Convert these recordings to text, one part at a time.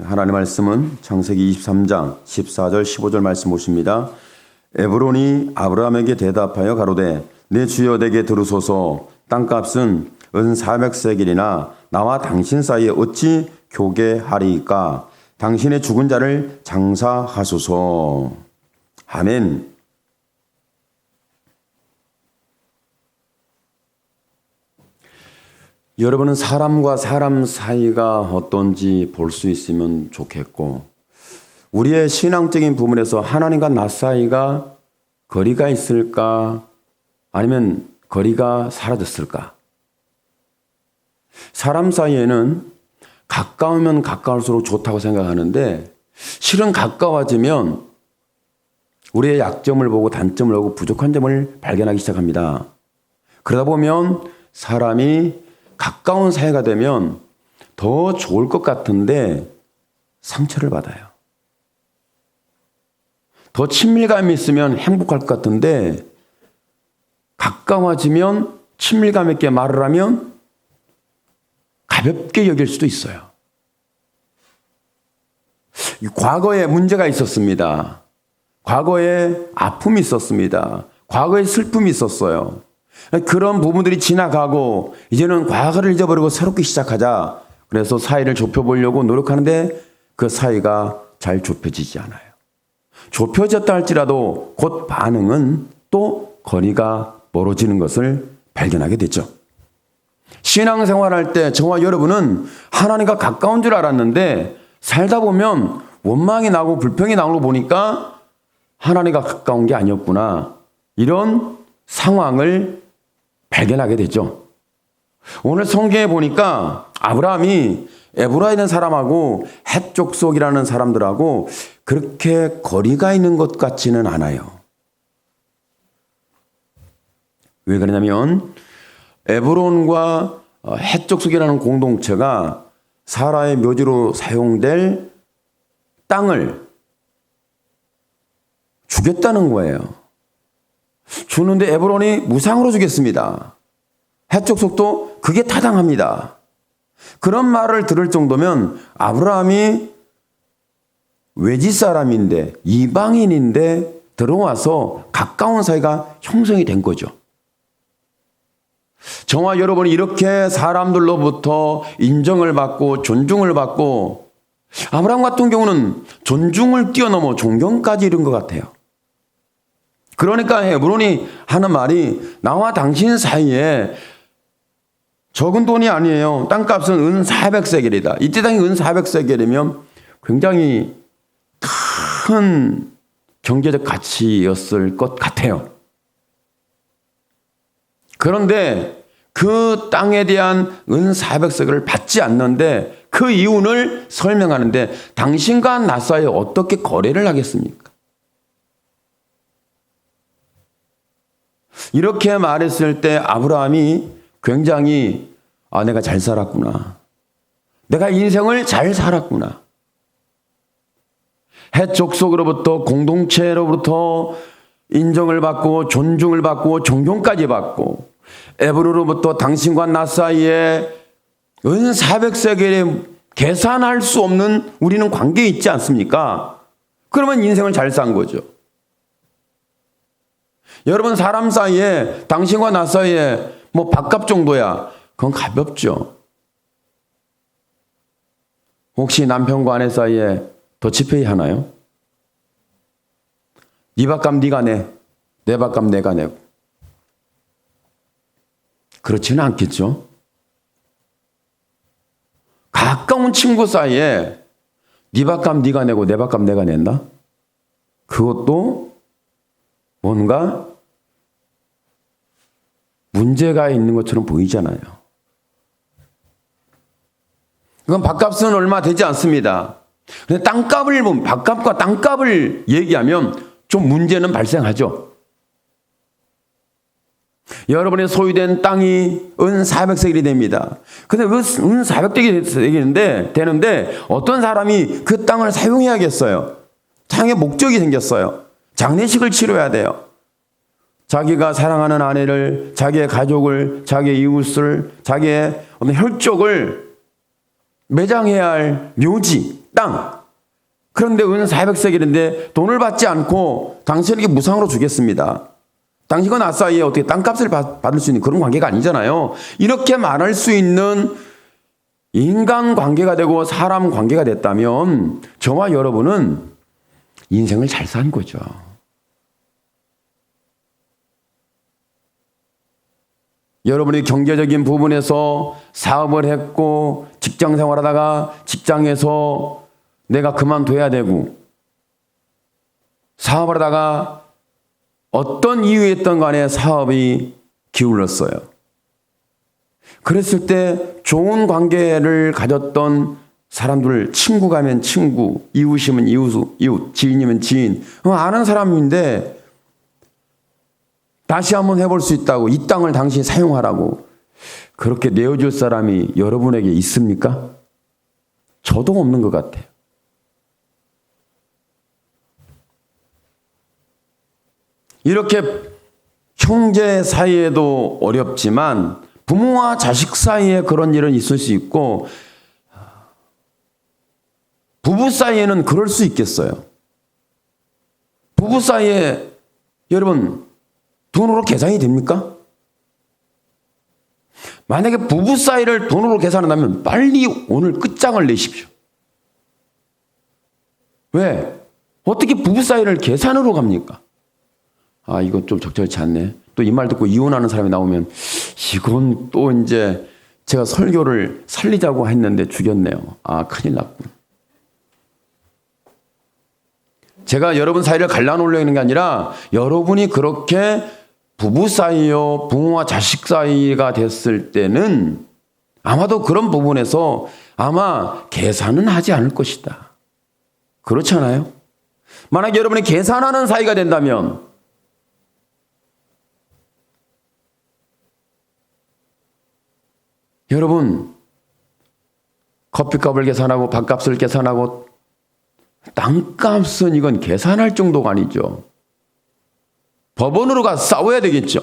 하나님의 말씀은 창세기 23장 14절 15절 말씀 보십니다. 에브론이 아브라함에게 대답하여 가로되 내 주여 내게 들으소서. 땅값은 은 400세겔이나 나와 당신 사이에 어찌 교개하리이까. 당신의 죽은 자를 장사하소서. 아멘. 여러분은 사람과 사람 사이가 어떤지 볼 수 있으면 좋겠고, 우리의 신앙적인 부분에서 하나님과 나 사이가 거리가 있을까? 아니면 거리가 사라졌을까? 사람 사이에는 가까우면 가까울수록 좋다고 생각하는데, 실은 가까워지면 우리의 약점을 보고 단점을 보고 부족한 점을 발견하기 시작합니다. 그러다 보면 사람이 가까운 사이가 되면 더 좋을 것 같은데 상처를 받아요. 더 친밀감이 있으면 행복할 것 같은데 가까워지면 친밀감 있게 말을 하면 가볍게 여길 수도 있어요. 과거에 문제가 있었습니다. 과거에 아픔이 있었습니다. 과거에 슬픔이 있었어요. 그런 부분들이 지나가고 이제는 과거를 잊어버리고 새롭게 시작하자. 그래서 사이를 좁혀보려고 노력하는데 그 사이가 잘 좁혀지지 않아요. 좁혀졌다 할지라도 곧 반응은 또 거리가 멀어지는 것을 발견하게 되죠. 신앙생활할 때 저와 여러분은 하나님과 가까운 줄 알았는데 살다 보면 원망이 나고 불평이 나오는 거 보니까 하나님과 가까운 게 아니었구나. 이런 상황을 발견하게 되죠. 오늘 성경에 보니까 아브라함이 에브라에 있는 사람하고 헷 족속이라는 사람들하고 그렇게 거리가 있는 것 같지는 않아요. 왜 그러냐면 에브론과 헷 족속이라는 공동체가 사라의 묘지로 사용될 땅을 주겠다는 거예요. 주는데 에브론이 무상으로 주겠습니다. 헷 족속도 그게 타당합니다. 그런 말을 들을 정도면 아브라함이 외지 사람인데 이방인인데 들어와서 가까운 사이가 형성이 된 거죠. 저와 여러분이 이렇게 사람들로부터 인정을 받고 존중을 받고 아브라함 같은 경우는 존중을 뛰어넘어 존경까지 이른 것 같아요. 그러니까 에브론이 하는 말이 나와 당신 사이에 적은 돈이 아니에요. 땅값은 은 400세겔이다. 이때 당시 은 400세겔이면 굉장히 큰 경제적 가치였을 것 같아요. 그런데 그 땅에 대한 은 400세겔을 받지 않는데 그 이유를 설명하는데 당신과 나 사이에 어떻게 거래를 하겠습니까? 이렇게 말했을 때 아브라함이 굉장히 내가 잘 살았구나. 내가 인생을 잘 살았구나. 헷 족속으로부터 공동체로부터 인정을 받고 존중을 받고 존경까지 받고 에브로로부터 당신과 나 사이에 은 400세겔에 계산할 수 없는 우리는 관계에 있지 않습니까? 그러면 인생을 잘 산 거죠. 여러분 사람 사이에 당신과 나 사이에 뭐 밥값 정도야. 그건 가볍죠. 혹시 남편과 아내 사이에 더치페이 하나요? 네 밥값 네가 내, 내 밥값 내가 내고. 그렇지는 않겠죠. 가까운 친구 사이에 네 밥값 네가 내고 내 밥값 내가 낸다? 그것도 뭔가 문제가 있는 것처럼 보이잖아요. 그건 밥값은 얼마 되지 않습니다. 근데 땅값을 보면 밥값과 땅값을 얘기하면 좀 문제는 발생하죠. 여러분의 소유된 땅이 은 400세겔이 됩니다. 근데 그 은 400세겔이 되는데 어떤 사람이 그 땅을 사용해야겠어요. 사용의 목적이 생겼어요. 장례식을 치러야 돼요. 자기가 사랑하는 아내를, 자기의 가족을, 자기의 이웃을, 자기의 어떤 혈족을 매장해야 할 묘지, 땅. 그런데 은 400세겔인데 돈을 받지 않고 당신에게 무상으로 주겠습니다. 당신과 나 사이에 어떻게 땅값을 받을 수 있는 그런 관계가 아니잖아요. 이렇게 말할 수 있는 인간 관계가 되고 사람 관계가 됐다면 저와 여러분은 인생을 잘 산 거죠. 여러분이 경제적인 부분에서 사업을 했고 직장 생활하다가 직장에서 내가 그만둬야 되고 사업을 하다가 어떤 이유였던 간에 사업이 기울었어요. 그랬을 때 좋은 관계를 가졌던 사람들, 친구가면 친구, 이웃이면 이웃, 지인이면 지인, 아는 사람인데 다시 한번 해볼 수 있다고 이 땅을 당신이 사용하라고 그렇게 내어줄 사람이 여러분에게 있습니까? 저도 없는 것 같아요. 이렇게 형제 사이에도 어렵지만 부모와 자식 사이에 그런 일은 있을 수 있고 부부 사이에는 그럴 수 있겠어요. 부부 사이에 여러분 돈으로 계산이 됩니까? 만약에 부부 사이를 돈으로 계산한다면 빨리 오늘 끝장을 내십시오. 왜? 어떻게 부부 사이를 계산으로 갑니까? 아, 이건 좀 적절치 않네. 또 이 말 듣고 이혼하는 사람이 나오면 이건 또 이제 제가 설교를 살리자고 했는데 죽였네요. 아, 큰일 났군. 제가 여러분 사이를 갈라놓으려고 하는 게 아니라 여러분이 그렇게 부부 사이요, 부모와 자식 사이가 됐을 때는 아마도 그런 부분에서 아마 계산은 하지 않을 것이다. 그렇잖아요? 만약 여러분이 계산하는 사이가 된다면 여러분 커피값을 계산하고 밥값을 계산하고 땅값은 이건 계산할 정도가 아니죠. 법원으로 가서 싸워야 되겠죠.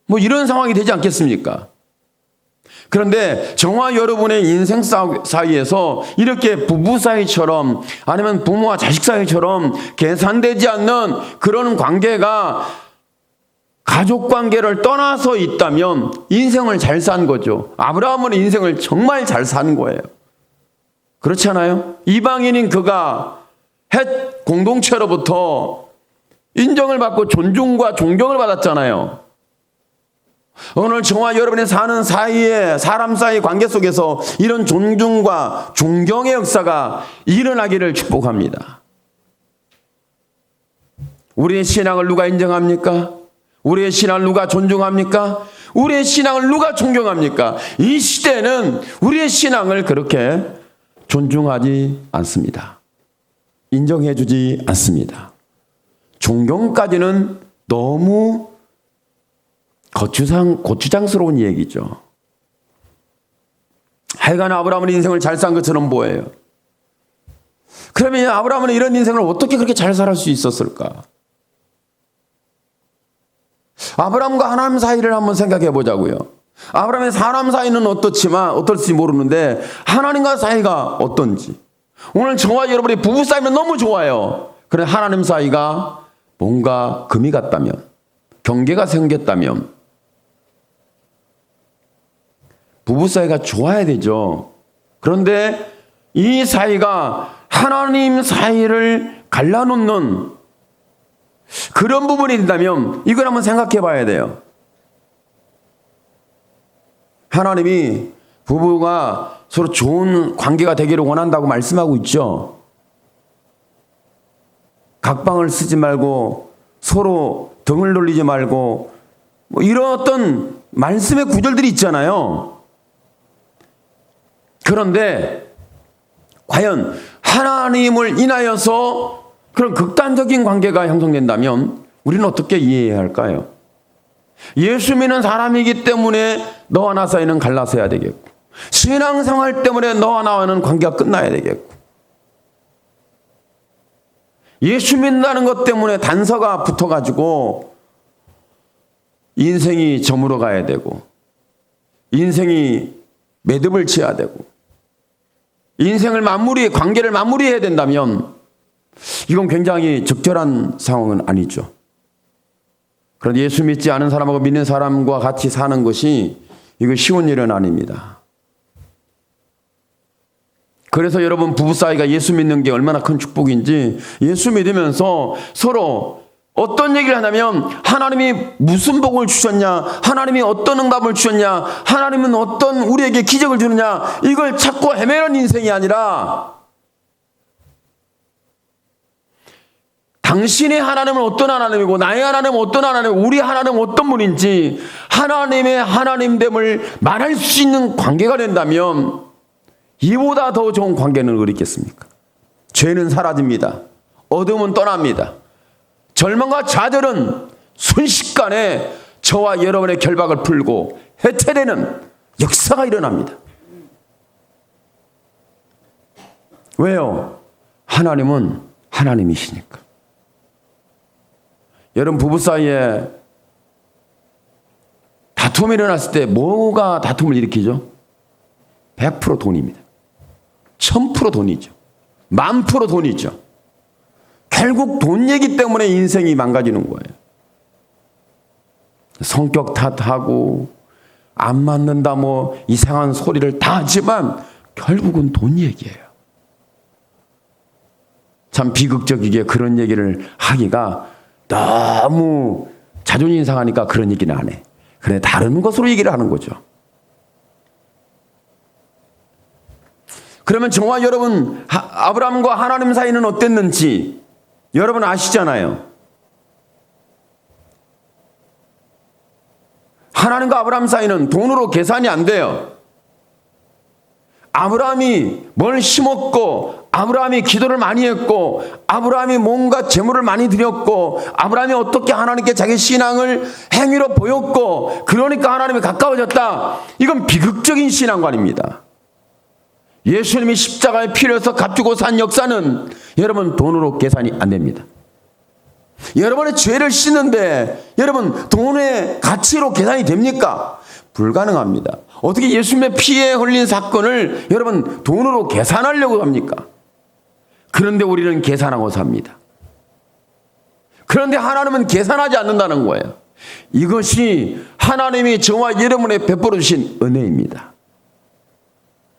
뭐 이런 상황이 되지 않겠습니까? 그런데 저와 여러분의 인생 사이에서 이렇게 부부 사이처럼 아니면 부모와 자식 사이처럼 계산되지 않는 그런 관계가 가족 관계를 떠나서 있다면 인생을 잘 산 거죠. 아브라함은 인생을 정말 잘 산 거예요. 그렇지 않아요? 이방인인 그가 헷 공동체로부터 인정을 받고 존중과 존경을 받았잖아요. 오늘 저와 여러분이 사는 사이에 사람 사이 관계 속에서 이런 존중과 존경의 역사가 일어나기를 축복합니다. 우리의 신앙을 누가 인정합니까? 우리의 신앙을 누가 존중합니까? 우리의 신앙을 누가 존경합니까? 이 시대는 우리의 신앙을 그렇게 존중하지 않습니다. 인정해주지 않습니다. 존경까지는 너무 고추장스러운 얘기죠. 하여간 아브라함은 인생을 잘 산 것처럼 보여요. 그러면 아브라함은 이런 인생을 어떻게 그렇게 잘 살 수 있었을까? 아브라함과 하나님 사이를 한번 생각해 보자고요. 아브라함의 사람 사이는 어떨지 모르는데 하나님과 사이가 어떤지. 오늘 저와 여러분의 부부 사이는 너무 좋아요. 그런데 하나님 사이가 뭔가 금이 갔다면, 경계가 생겼다면 부부 사이가 좋아야 되죠. 그런데 이 사이가 하나님 사이를 갈라놓는 그런 부분이 된다면 이걸 한번 생각해 봐야 돼요. 하나님이 부부가 서로 좋은 관계가 되기를 원한다고 말씀하고 있죠. 각방을 쓰지 말고 서로 등을 돌리지 말고 뭐 이런 어떤 말씀의 구절들이 있잖아요. 그런데 과연 하나님을 인하여서 그런 극단적인 관계가 형성된다면 우리는 어떻게 이해해야 할까요? 예수 믿는 사람이기 때문에 너와 나 사이는 갈라서야 되겠고, 신앙생활 때문에 너와 나와는 관계가 끝나야 되겠고, 예수 믿는다는 것 때문에 단서가 붙어가지고 인생이 저물어 가야 되고 인생이 매듭을 지어야 되고 인생을 관계를 마무리해야 된다면 이건 굉장히 적절한 상황은 아니죠. 그런데 예수 믿지 않은 사람하고 믿는 사람과 같이 사는 것이 이거 쉬운 일은 아닙니다. 그래서 여러분 부부 사이가 예수 믿는 게 얼마나 큰 축복인지 예수 믿으면서 서로 어떤 얘기를 하냐면 하나님이 무슨 복을 주셨냐, 하나님이 어떤 응답을 주셨냐, 하나님은 어떤 우리에게 기적을 주느냐, 이걸 찾고 헤매는 인생이 아니라 당신의 하나님은 어떤 하나님이고 나의 하나님은 어떤 하나님이고 우리 하나님은 어떤 분인지 하나님의 하나님됨을 말할 수 있는 관계가 된다면 이보다 더 좋은 관계는 어디 있겠습니까? 죄는 사라집니다. 어둠은 떠납니다. 절망과 좌절은 순식간에 저와 여러분의 결박을 풀고 해체되는 역사가 일어납니다. 왜요? 하나님은 하나님이시니까. 여러분 부부 사이에 다툼이 일어났을 때 뭐가 다툼을 일으키죠? 100% 돈입니다. 1000% 돈이죠. 10,000% 돈이죠. 결국 돈 얘기 때문에 인생이 망가지는 거예요. 성격 탓하고 안 맞는다 뭐 이상한 소리를 다 하지만 결국은 돈 얘기예요. 참 비극적이게 그런 얘기를 하기가 너무 자존심 상하니까 그런 얘기는 안 해. 그래 다른 것으로 얘기를 하는 거죠. 그러면 저와 여러분 아브라함과 하나님 사이는 어땠는지 여러분 아시잖아요. 하나님과 아브라함 사이는 돈으로 계산이 안 돼요. 아브라함이 뭘 심었고 아브라함이 기도를 많이 했고 아브라함이 뭔가 재물을 많이 드렸고 아브라함이 어떻게 하나님께 자기 신앙을 행위로 보였고 그러니까 하나님이 가까워졌다. 이건 비극적인 신앙관입니다. 예수님이 십자가에 피를 흘려서 값주고 산 역사는 여러분 돈으로 계산이 안 됩니다. 여러분의 죄를 씻는데 여러분 돈의 가치로 계산이 됩니까? 불가능합니다. 어떻게 예수님의 피에 흘린 사건을 여러분 돈으로 계산하려고 합니까? 그런데 우리는 계산하고 삽니다. 그런데 하나님은 계산하지 않는다는 거예요. 이것이 하나님이 저와 여러분에 베풀어 주신 은혜입니다.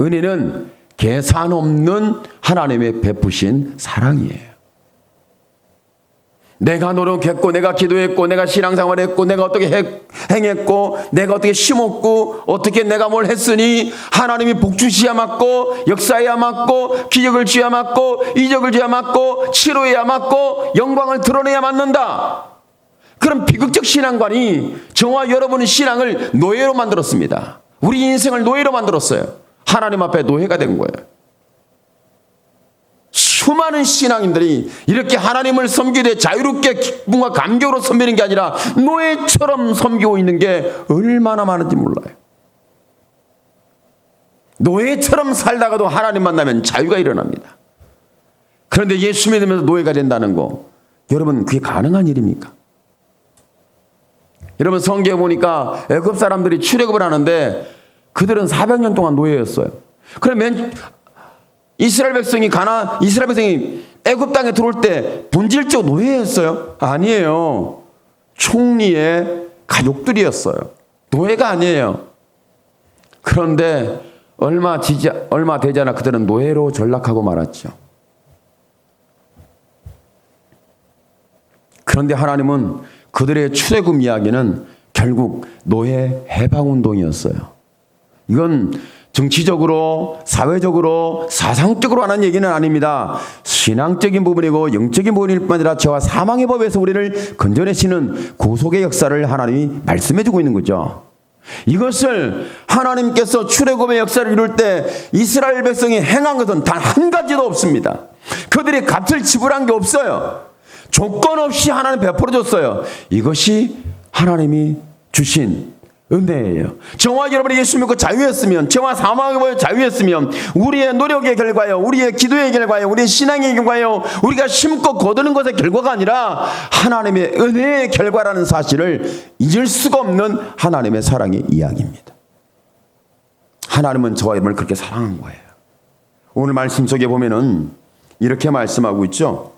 은혜는 계산 없는 하나님의 베푸신 사랑이에요. 내가 노력했고 내가 기도했고 내가 신앙생활했고 내가 어떻게 행했고 내가 어떻게 심었고 어떻게 내가 뭘 했으니 하나님이 복 주셔야 맞고 역사해야 맞고 기적을 주어야 맞고 이적을 주어야 맞고 치료해야 맞고 영광을 드러내야 맞는다. 그런 비극적 신앙관이 저와 여러분의 신앙을 노예로 만들었습니다. 우리 인생을 노예로 만들었어요. 하나님 앞에 노예가 된 거예요. 수많은 신앙인들이 이렇게 하나님을 섬기되 자유롭게 기쁨과 감격으로 섬기는 게 아니라 노예처럼 섬기고 있는 게 얼마나 많은지 몰라요. 노예처럼 살다가도 하나님 만나면 자유가 일어납니다. 그런데 예수 믿으면서 노예가 된다는 거 여러분 그게 가능한 일입니까? 여러분 성경에 보니까 애굽 사람들이 출애굽을 하는데 그들은 400년 동안 노예였어요. 그러면 이스라엘 백성이 애굽 땅에 들어올 때 본질적 노예였어요? 아니에요. 총리의 가족들이었어요. 노예가 아니에요. 그런데 얼마 되지 않아 그들은 노예로 전락하고 말았죠. 그런데 하나님은 그들의 출애굽 이야기는 결국 노예 해방운동이었어요. 이건 정치적으로, 사회적으로, 사상적으로 하는 얘기는 아닙니다. 신앙적인 부분이고 영적인 부분일 뿐 아니라 죄와 사망의 법에서 우리를 건져내시는 구속의 역사를 하나님이 말씀해주고 있는 거죠. 이것을 하나님께서 출애굽의 역사를 이룰 때 이스라엘 백성이 행한 것은 단 한 가지도 없습니다. 그들이 값을 지불한 게 없어요. 조건 없이 하나님 베풀어 줬어요. 이것이 하나님이 주신 은혜예요. 저와 여러분이 예수 믿고 자유했으면, 저와 사망의 법에 자유했으면 우리의 노력의 결과요, 우리의 기도의 결과요, 우리의 신앙의 결과요, 우리가 심고 거두는 것의 결과가 아니라 하나님의 은혜의 결과라는 사실을 잊을 수가 없는 하나님의 사랑의 이야기입니다. 하나님은 저와 여러분을 그렇게 사랑한 거예요. 오늘 말씀 속에 보면은 이렇게 말씀하고 있죠.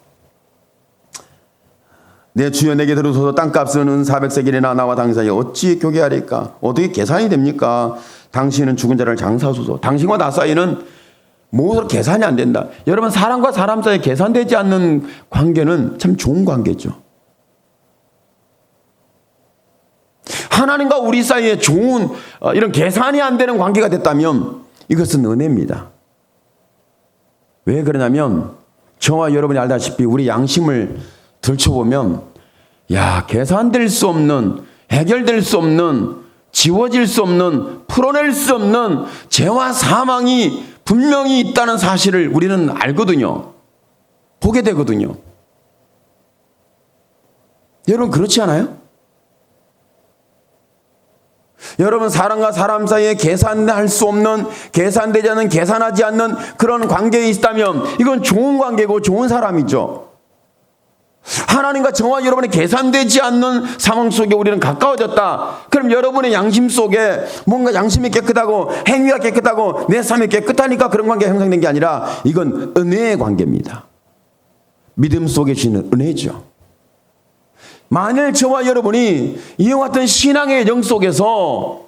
내 주여 내게 들으소서. 땅값은 은 400세겔이나 나와 당사에 어찌 교개하리까? 어떻게 계산이 됩니까? 당신은 죽은 자를 장사하소서. 당신과 나 사이는 모두 계산이 안 된다. 여러분, 사람과 사람 사이에 계산되지 않는 관계는 참 좋은 관계죠. 하나님과 우리 사이에 좋은 이런 계산이 안 되는 관계가 됐다면 이것은 은혜입니다. 왜 그러냐면 저와 여러분이 알다시피 우리 양심을 들춰보면 계산될 수 없는, 해결될 수 없는, 지워질 수 없는, 풀어낼 수 없는 죄와 사망이 분명히 있다는 사실을 우리는 알거든요. 보게 되거든요. 여러분 그렇지 않아요? 여러분, 사람과 사람 사이에 계산할 수 없는, 계산되지 않는, 계산하지 않는 그런 관계에 있다면 이건 좋은 관계고 좋은 사람이죠. 하나님과 저와 여러분의 계산되지 않는 상황 속에 우리는 가까워졌다. 그럼 여러분의 양심 속에 뭔가 양심이 깨끗하고 행위가 깨끗하고 내 삶이 깨끗하니까 그런 관계가 형성된 게 아니라 이건 은혜의 관계입니다. 믿음 속에 주시는 은혜죠. 만일 저와 여러분이 이와 같은 신앙의 영 속에서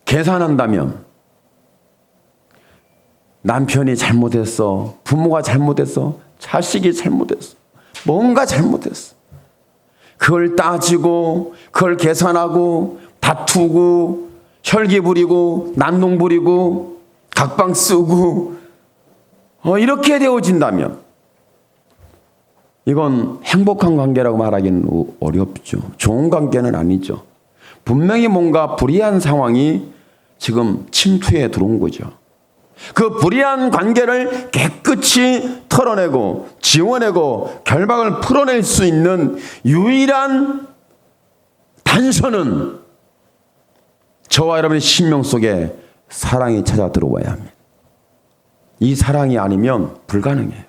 계산한다면 남편이 잘못했어, 부모가 잘못했어, 자식이 잘못했어, 뭔가 잘못했어. 그걸 따지고 그걸 계산하고 다투고 혈기 부리고 난동 부리고 각방 쓰고 이렇게 되어진다면 이건 행복한 관계라고 말하기는 어렵죠. 좋은 관계는 아니죠. 분명히 뭔가 불이한 상황이 지금 침투해 들어온 거죠. 그 불이한 관계를 깨끗이 털어내고 지워내고 결박을 풀어낼 수 있는 유일한 단서는 저와 여러분의 심령 속에 사랑이 찾아 들어와야 합니다. 이 사랑이 아니면 불가능해요.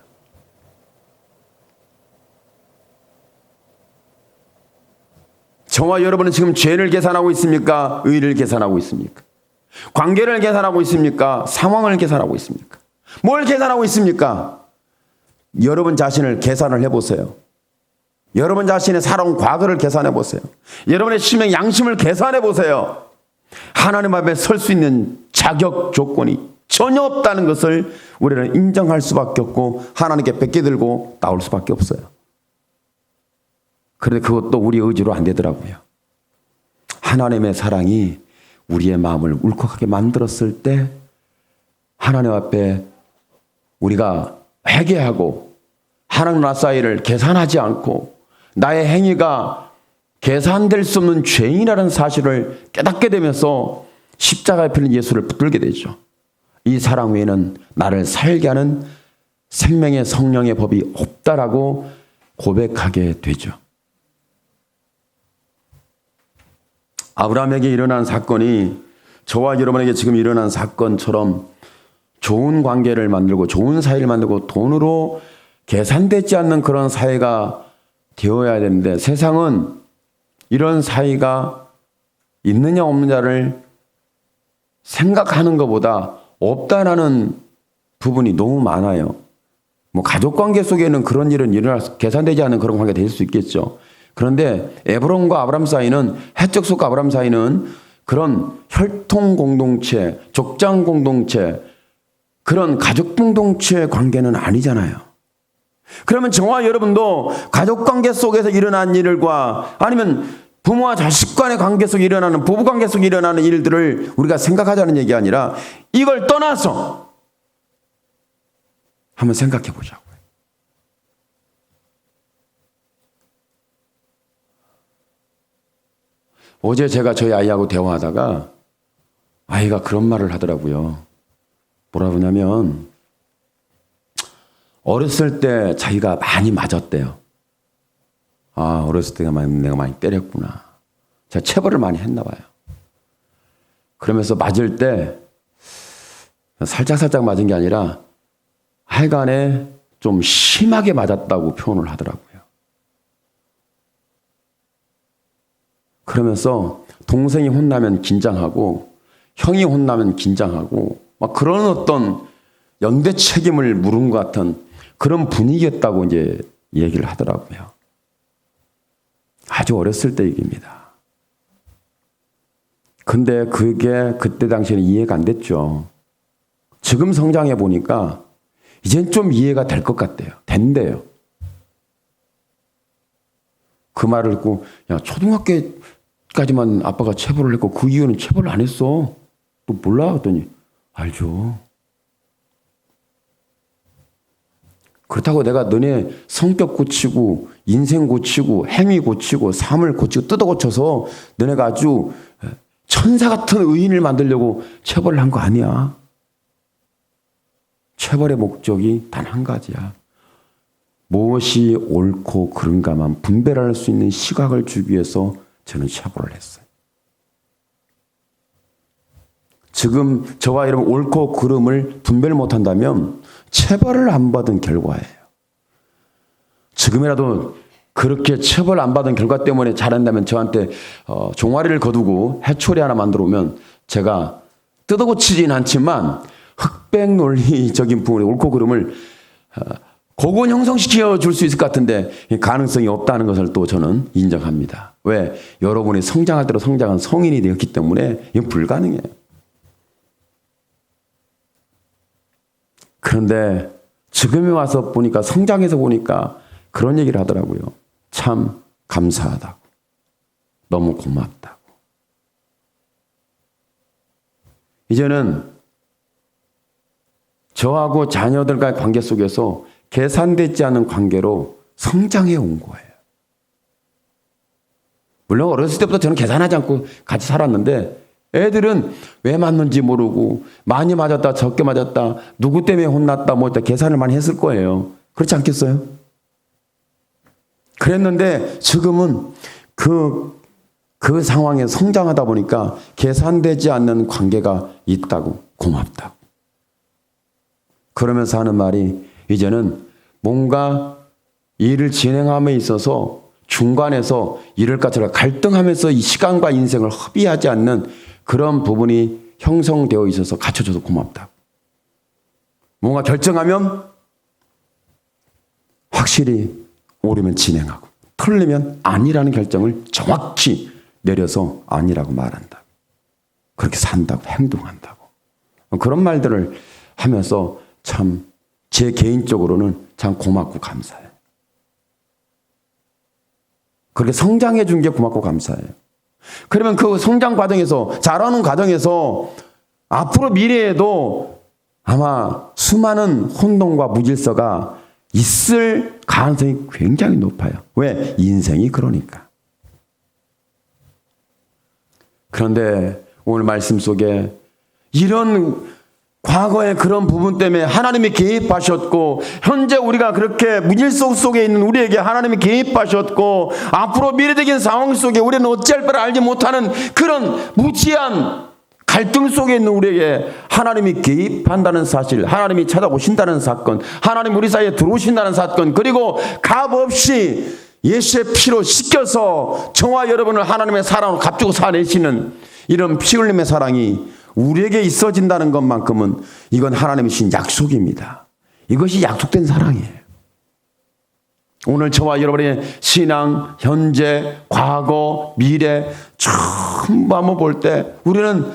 저와 여러분은 지금 죄를 계산하고 있습니까? 의를 계산하고 있습니까? 관계를 계산하고 있습니까? 상황을 계산하고 있습니까? 뭘 계산하고 있습니까? 여러분 자신을 계산을 해보세요. 여러분 자신의 살아온 과거를 계산해 보세요. 여러분의 심령 양심을 계산해 보세요. 하나님 앞에 설 수 있는 자격 조건이 전혀 없다는 것을 우리는 인정할 수밖에 없고 하나님께 뺏겨 들고 나올 수밖에 없어요. 그런데 그것도 우리 의지로 안 되더라고요. 하나님의 사랑이 우리의 마음을 울컥하게 만들었을 때 하나님 앞에 우리가 회개하고 하나님과 사이를 계산하지 않고 나의 행위가 계산될 수 없는 죄인이라는 사실을 깨닫게 되면서 십자가에 필린 예수를 붙들게 되죠. 이 사랑 외에는 나를 살게 하는 생명의 성령의 법이 없다라고 고백하게 되죠. 아브라함에게 일어난 사건이 저와 여러분에게 지금 일어난 사건처럼 좋은 관계를 만들고 좋은 사이를 만들고 돈으로 계산되지 않는 그런 사이가 되어야 되는데 세상은 이런 사이가 있느냐 없느냐를 생각하는 것보다 없다라는 부분이 너무 많아요. 뭐 가족 관계 속에는 그런 일은 계산되지 않는 그런 관계가 될 수 있겠죠. 그런데 에브론과 아브람 사이는 해적속과 아브람 사이는 그런 혈통 공동체, 족장 공동체, 그런 가족 공동체 관계는 아니잖아요. 그러면 저와 여러분도 가족 관계 속에서 일어난 일과 아니면 부모와 자식 간의 관계 속에 일어나는 부부 관계 속에 일어나는 일들을 우리가 생각하자는 얘기 아니라 이걸 떠나서 한번 생각해 보자고요. 어제 제가 저희 아이하고 대화하다가 아이가 그런 말을 하더라고요. 뭐라 그러냐면 어렸을 때 자기가 많이 맞았대요. 아, 어렸을 때 내가 많이 때렸구나. 제가 체벌을 많이 했나 봐요. 그러면서 맞을 때 살짝 맞은 게 아니라 하여간에 좀 심하게 맞았다고 표현을 하더라고요. 그러면서 동생이 혼나면 긴장하고 형이 혼나면 긴장하고 막 그런 어떤 연대 책임을 물은 것 같은 그런 분위기였다고 이제 얘기를 하더라고요. 아주 어렸을 때 얘기입니다. 근데 그게 그때 당시에는 이해가 안 됐죠. 지금 성장해 보니까 이젠 좀 이해가 될 것 같대요. 된대요. 그 말을 듣고 야 초등학교까지만 아빠가 체벌을 했고 그 이후는 체벌을 안 했어. 너 몰라? 했더니 알죠. 그렇다고 내가 너네 성격 고치고 인생 고치고 행위 고치고 삶을 고치고 뜯어 고쳐서 너네가 아주 천사 같은 의인을 만들려고 체벌을 한 거 아니야. 체벌의 목적이 단 한 가지야. 무엇이 옳고 그른가만 분별할 수 있는 시각을 주기 위해서 저는 체벌을 했어요. 지금 저와 여러분 옳고 그름을 분별 못한다면 체벌을 안 받은 결과예요. 지금이라도 그렇게 체벌 안 받은 결과 때문에 잘한다면 저한테 종아리를 거두고 해초리 하나 만들어 오면 제가 뜯어고치진 않지만 흑백 논리적인 부분의 옳고 그름을 고건 형성시켜 줄 수 있을 것 같은데 가능성이 없다는 것을 또 저는 인정합니다. 왜? 여러분이 성장할 대로 성장한 성인이 되었기 때문에 이건 불가능해요. 그런데 지금에 와서 보니까 성장해서 보니까 그런 얘기를 하더라고요. 참 감사하다고. 너무 고맙다고. 이제는 저하고 자녀들과의 관계 속에서 계산되지 않은 관계로 성장해 온 거예요. 물론 어렸을 때부터 저는 계산하지 않고 같이 살았는데 애들은 왜 맞는지 모르고 많이 맞았다 적게 맞았다 누구 때문에 혼났다 뭐 계산을 많이 했을 거예요. 그렇지 않겠어요? 그랬는데 지금은 그 상황에 성장하다 보니까 계산되지 않는 관계가 있다고 고맙다고. 그러면서 하는 말이 이제는 뭔가 일을 진행함에 있어서 중간에서 이럴까 저럴까 갈등하면서 이 시간과 인생을 허비하지 않는 그런 부분이 형성되어 있어서 갖춰줘서 고맙다. 뭔가 결정하면 확실히 옳으면 진행하고 틀리면 아니라는 결정을 정확히 내려서 아니라고 말한다. 그렇게 산다고 행동한다고. 그런 말들을 하면서 참 제 개인적으로는 참 고맙고 감사해요. 그렇게 성장해 준 게 고맙고 감사해요. 그러면 그 성장 과정에서 자라는 과정에서 앞으로 미래에도 아마 수많은 혼돈과 무질서가 있을 가능성이 굉장히 높아요. 왜? 인생이 그러니까. 그런데 오늘 말씀 속에 이런 과거의 그런 부분 때문에 하나님이 개입하셨고 현재 우리가 그렇게 무질서 속에 있는 우리에게 하나님이 개입하셨고 앞으로 미래적인 상황 속에 우리는 어찌할 바를 알지 못하는 그런 무지한 갈등 속에 있는 우리에게 하나님이 개입한다는 사실, 하나님이 찾아오신다는 사건, 하나님 우리 사이에 들어오신다는 사건, 그리고 값없이 예수의 피로 씻겨서 저와 여러분을 하나님의 사랑으로 값주고 사내시는 이런 피 흘림의 사랑이 우리에게 있어진다는 것만큼은 이건 하나님이 주신 약속입니다. 이것이 약속된 사랑이에요. 오늘 저와 여러분의 신앙, 현재, 과거, 미래 전부 한번 볼 때 우리는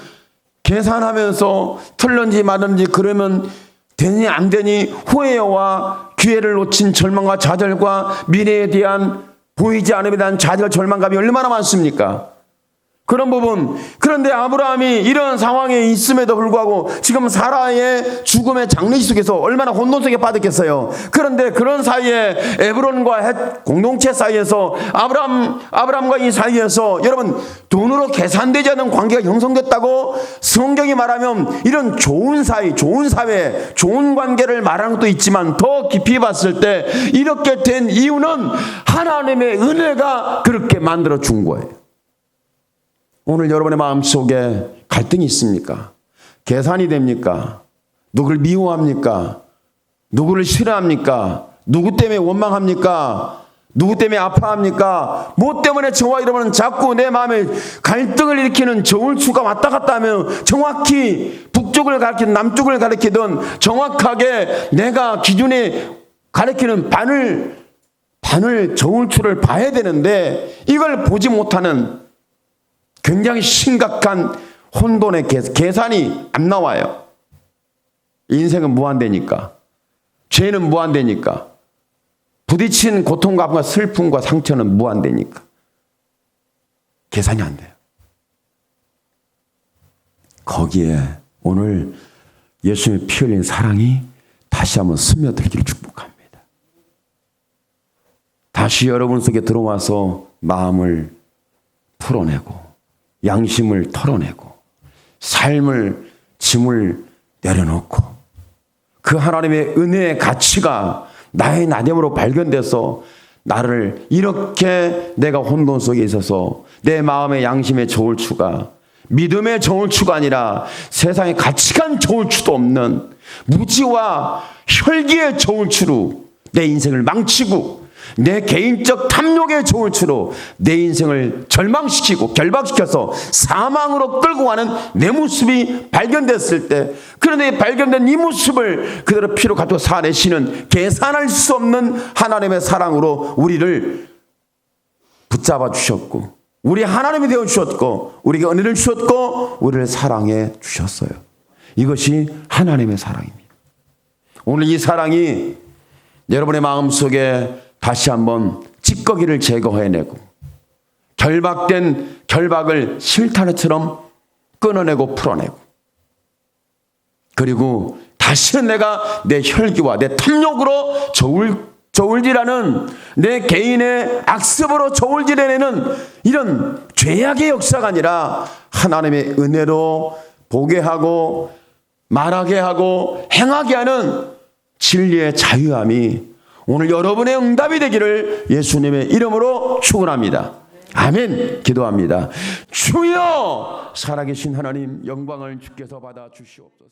계산하면서 틀렸는지 맞는지 그러면 되니 안 되니 후회와 기회를 놓친 절망과 좌절과 미래에 대한 보이지 않음에 대한 좌절 절망감이 얼마나 많습니까? 그런 부분. 그런데 아브라함이 이런 상황에 있음에도 불구하고 지금 사라의 죽음의 장례식 속에서 얼마나 혼돈 속에 빠졌겠어요. 그런데 그런 사이에 에브론과 헷 공동체 사이에서 아브라함과 이 사이에서 여러분 돈으로 계산되지 않는 관계가 형성됐다고 성경이 말하면 이런 좋은 사이, 좋은 사회, 좋은 관계를 말하는 것도 있지만 더 깊이 봤을 때 이렇게 된 이유는 하나님의 은혜가 그렇게 만들어 준 거예요. 오늘 여러분의 마음속에 갈등이 있습니까? 계산이 됩니까? 누구를 미워합니까? 누구를 싫어합니까? 누구 때문에 원망합니까? 누구 때문에 아파합니까? 뭐 때문에 저와 여러분은 자꾸 내 마음에 갈등을 일으키는 저울추가 왔다 갔다 하면 정확히 북쪽을 가리키든 남쪽을 가리키든 정확하게 내가 기준에 가리키는 바늘 저울추를 봐야 되는데 이걸 보지 못하는 굉장히 심각한 혼돈의 계산이 안 나와요. 인생은 무한대니까. 죄는 무한대니까. 부딪힌 고통과 슬픔과 상처는 무한대니까. 계산이 안 돼요. 거기에 오늘 예수님의 피 흘린 사랑이 다시 한번 스며들기를 축복합니다. 다시 여러분 속에 들어와서 마음을 풀어내고 양심을 털어내고 삶을 짐을 내려놓고 그 하나님의 은혜의 가치가 나의 나됨으로 발견돼서 나를 이렇게 내가 혼돈 속에 있어서 내 마음의 양심의 저울추가 믿음의 저울추가 아니라 세상에 가치관 저울추도 없는 무지와 혈기의 저울추로 내 인생을 망치고 내 개인적 탐욕의 저울추로 내 인생을 절망시키고 결박시켜서 사망으로 끌고 가는 내 모습이 발견됐을 때, 그런데 발견된 이 모습을 그대로 피로 가지고 살아내시는 계산할 수 없는 하나님의 사랑으로 우리를 붙잡아 주셨고 우리 하나님이 되어 주셨고 우리에게 은혜를 주셨고 우리를 사랑해 주셨어요. 이것이 하나님의 사랑입니다. 오늘 이 사랑이 여러분의 마음속에 다시 한번 찌꺼기를 제거해내고 결박된 결박을 실타래처럼 끊어내고 풀어내고 그리고 다시는 내가 내 혈기와 내 탐욕으로 저울질하는 내 개인의 악습으로 저울질해내는 이런 죄악의 역사가 아니라 하나님의 은혜로 보게 하고 말하게 하고 행하게 하는 진리의 자유함이 오늘 여러분의 응답이 되기를 예수님의 이름으로 축원합니다. 아멘. 기도합니다. 주여 살아계신 하나님 영광을 주께서 받아 주시옵소서.